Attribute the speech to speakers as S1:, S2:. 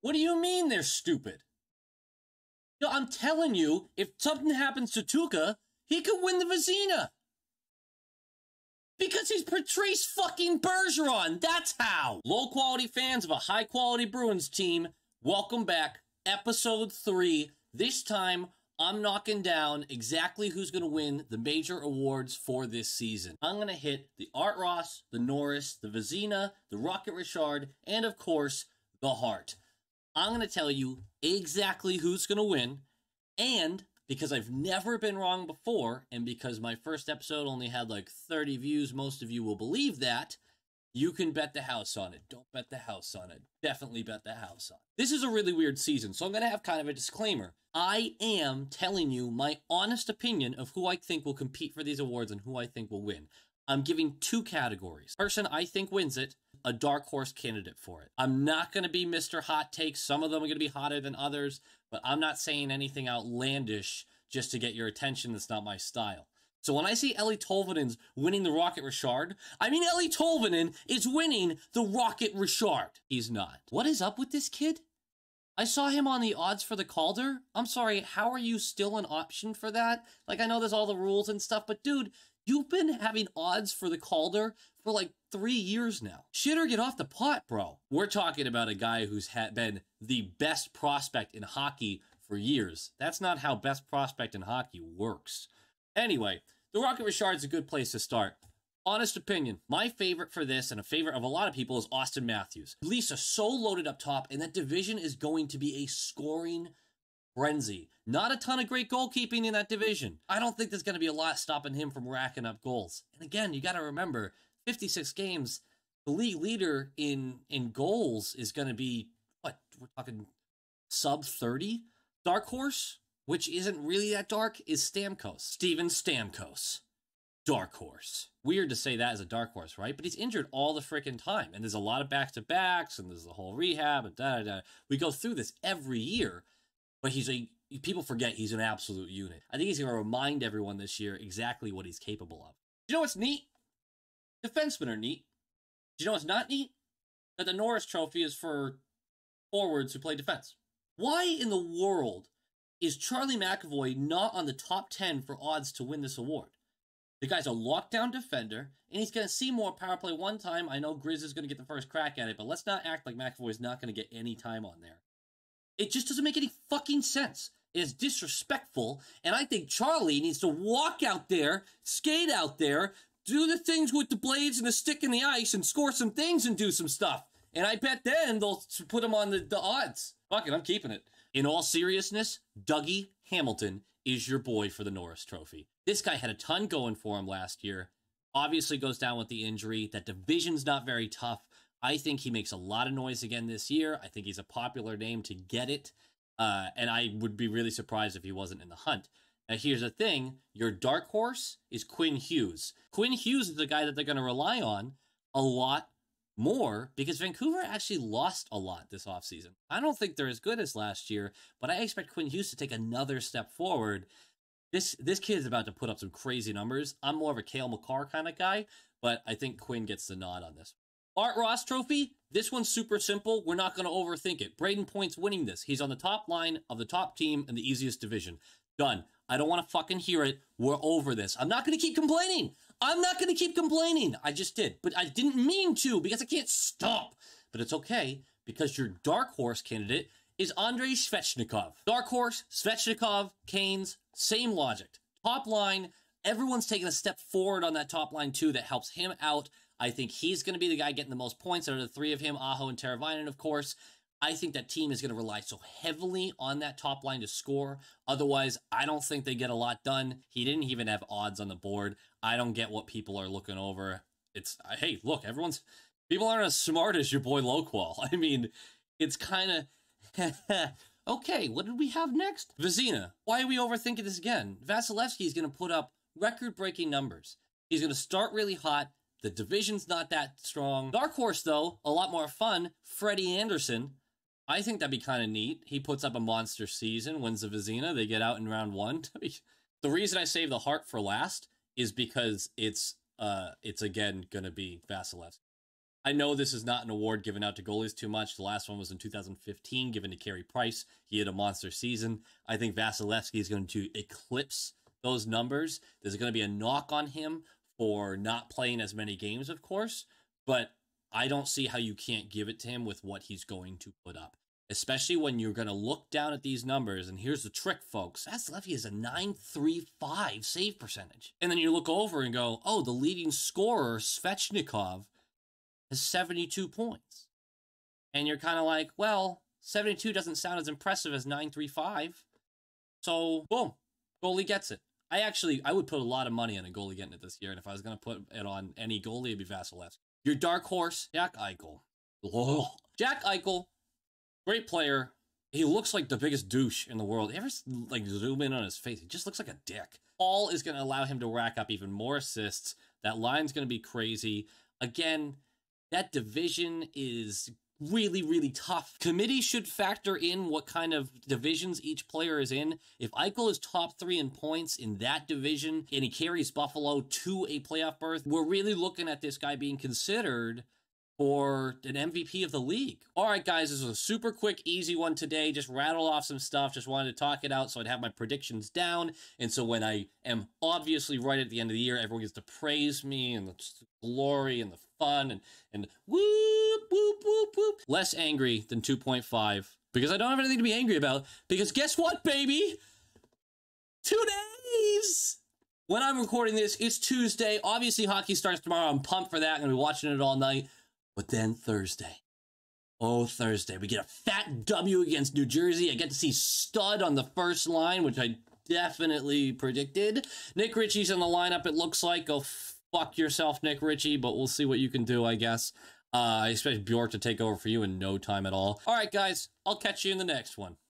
S1: What do you mean they're stupid? No, I'm telling you, if something happens to Tuukka, he could win the Vezina. Because he's Patrice fucking Bergeron. That's how. Low-quality fans of a high-quality Bruins team, welcome back. Episode 3. This time, I'm knocking down exactly who's going to win the major awards for this season. I'm going to hit the Art Ross, the Norris, the Vezina, the Rocket Richard, and of course, the Hart. I'm going to tell you exactly who's going to win, and because I've never been wrong before, and because my first episode only had like 30 views, most of you will believe that, you can bet the house on it. Don't bet the house on it. Definitely bet the house on it. This is a really weird season, so I'm going to have kind of a disclaimer. I am telling you my honest opinion of who I think will compete for these awards and who I think will win. I'm giving 2 categories. Person I think wins it, a dark horse candidate for it. I'm not going to be Mr. Hot Takes. Some of them are going to be hotter than others, but I'm not saying anything outlandish just to get your attention. That's not my style. So when I see Eeli Tolvanen's winning the Rocket Richard, I mean Eeli Tolvanen is winning the Rocket Richard. He's not. What is up with this kid? I saw him on the odds for the Calder. I'm sorry, how are you still an option for that? Like, I know there's all the rules and stuff, but dude, you've been having odds for the Calder for like 3 years now. Shit or get off the pot, bro. We're talking about a guy who's been the best prospect in hockey for years. That's not how best prospect in hockey works. Anyway, the Rocket Richard's a good place to start. Honest opinion, my favorite for this, and a favorite of a lot of people, is Austin Matthews. The Leafs are so loaded up top, and that division is going to be a scoring frenzy. Not a ton of great goalkeeping in that division. I don't think there's going to be a lot stopping him from racking up goals. And again, you got to remember, 56 games, the league leader in goals is going to be, what, we're talking sub 30? Dark horse, which isn't really that dark, is Stamkos. Steven Stamkos. Dark horse. Weird to say that as a dark horse, right? But he's injured all the freaking time. And there's a lot of back-to-backs, and there's the whole rehab, and da-da-da. We go through this every year, but people forget he's an absolute unit. I think he's going to remind everyone this year exactly what he's capable of. You know what's neat? Defensemen are neat. Do you know what's not neat? That the Norris Trophy is for forwards who play defense. Why in the world is Charlie McAvoy not on the top 10 for odds to win this award? The guy's a lockdown defender, and he's going to see more power play one time. I know Grizz is going to get the first crack at it, but let's not act like McAvoy's not going to get any time on there. It just doesn't make any fucking sense. It is disrespectful, and I think Charlie needs to walk out there, skate out there, do the things with the blades and the stick in the ice, and score some things and do some stuff. And I bet then they'll put him on the odds. Fuck it, I'm keeping it. In all seriousness, Dougie Hamilton is your boy for the Norris Trophy. This guy had a ton going for him last year. Obviously goes down with the injury. That division's not very tough. I think he makes a lot of noise again this year. I think he's a popular name to get it. And I would be really surprised if he wasn't in the hunt. Now, here's the thing. Your dark horse is Quinn Hughes. Quinn Hughes is the guy that they're going to rely on a lot more because Vancouver actually lost a lot this offseason. I don't think they're as good as last year, but I expect Quinn Hughes to take another step forward. This kid is about to put up some crazy numbers. I'm more of a Cale Makar kind of guy, but I think Quinn gets the nod on this. Art Ross Trophy, this one's super simple. We're not going to overthink it. Braden Point's winning this. He's on the top line of the top team in the easiest division. Done. I don't want to fucking hear it. We're over this. I'm not going to keep complaining. I'm not going to keep complaining. I just did, but I didn't mean to because I can't stop. But it's okay because your dark horse candidate is Andrei Svechnikov. Dark horse, Svechnikov, Canes, same logic. Top line, everyone's taking a step forward on that top line too that helps him out. I think he's going to be the guy getting the most points out of the three of him, Aho and Teravainen, of course. I think that team is going to rely so heavily on that top line to score. Otherwise, I don't think they get a lot done. He didn't even have odds on the board. I don't get what people are looking over. It's, hey, look, people aren't as smart as your boy Loqual. I mean, it's kind of, okay, what did we have next? Vezina. Why are we overthinking this again? Vasilevsky is going to put up record-breaking numbers. He's going to start really hot. The division's not that strong. Dark horse, though, a lot more fun. Freddie Anderson. I think that'd be kind of neat. He puts up a monster season, wins the Vezina. They get out in round 1. The reason I save the Hart for last is because it's again going to be Vasilevsky. I know this is not an award given out to goalies too much. The last one was in 2015, given to Carey Price. He had a monster season. I think Vasilevsky is going to eclipse those numbers. There's going to be a knock on him for not playing as many games, of course, but I don't see how you can't give it to him with what he's going to put up, especially when you're going to look down at these numbers. And here's the trick, folks. Vasilevsky has a .935 save percentage. And then you look over and go, oh, the leading scorer, Svechnikov, has 72 points. And you're kind of like, well, 72 doesn't sound as impressive as 935. So, boom, goalie gets it. I would put a lot of money on a goalie getting it this year. And if I was going to put it on any goalie, it'd be Vasilevsky. Your dark horse, Jack Eichel. Ugh. Jack Eichel, great player. He looks like the biggest douche in the world. You ever zoom in on his face? He just looks like a dick. All is going to allow him to rack up even more assists. That line's going to be crazy. Again, that division is really, really tough. Committee should factor in what kind of divisions each player is in. If Eichel is top 3 in points in that division and he carries Buffalo to a playoff berth, we're really looking at this guy being considered for an MVP of the league. All right, guys, this was a super quick, easy one today. Just rattle off some stuff. Just wanted to talk it out so I'd have my predictions down. And so when I am obviously right at the end of the year, everyone gets to praise me and the glory and the fun and whoop, whoop, whoop, whoop. Less angry than 2.5 because I don't have anything to be angry about. Because guess what, baby? 2 days! When I'm recording this, it's Tuesday. Obviously, hockey starts tomorrow. I'm pumped for that. I'm going to be watching it all night. But then Thursday. Oh, Thursday. We get a fat W against New Jersey. I get to see Stud on the first line, which I definitely predicted. Nick Ritchie's in the lineup, it looks like. Go fuck yourself, Nick Ritchie, but we'll see what you can do, I guess. I expect Bjork to take over for you in no time at all. All right, guys. I'll catch you in the next one.